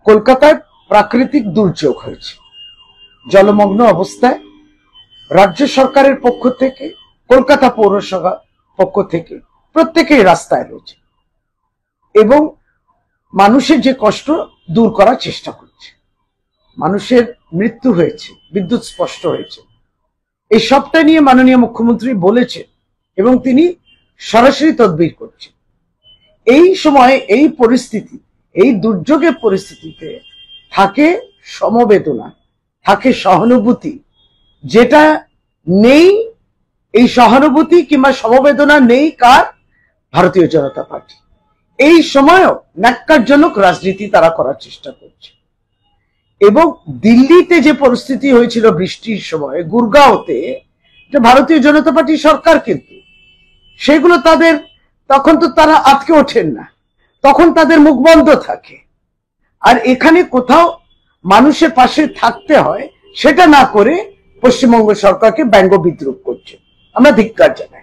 কলকাতায় প্রাকৃতিক দুর্যোগ হয়েছে। জলমগ্ন অবস্থায় রাজ্য সরকারের পক্ষ থেকে, কলকাতা পৌরসভা পক্ষ থেকে প্রত্যেকেই রাস্তায় রয়েছে এবং মানুষের যে কষ্ট দূর করার চেষ্টা করছে। মানুষের মৃত্যু হয়েছে, বিদ্যুৎ স্পষ্ট হয়েছে, এই সবটা নিয়ে মাননীয় মুখ্যমন্ত্রী বলেছেন এবং তিনি সরাসরি তদবির করছেন। এই সময়ে, এই পরিস্থিতি, এই দুর্যোগের পরিস্থিতিতে থাকে সমবেদনা, থাকে সহানুভূতি, যেটা নেই। এই সহানুভূতি কিংবা সমবেদনা নেই কার? ভারতীয় জনতা পার্টি। এই সময়ও ন্যাক্কারজনক রাজনীতি তারা করার চেষ্টা করছে। এবং দিল্লিতে যে পরিস্থিতি হয়েছিল বৃষ্টির সময়, গুরগাঁওতে, যে ভারতীয় জনতা পার্টি সরকার, কিন্তু সেগুলো তাদের, তখন তো তারা আটকে ওঠেন না, তখন তাদের মুখ বন্ধ থাকে। আর এখানে কোথাও মানুষের পাশে থাকতে হয়, সেটা না করে পশ্চিমবঙ্গ সরকারকে ব্যঙ্গ বিদ্রুপ করছে। আমরা ধিক্কার জানাই।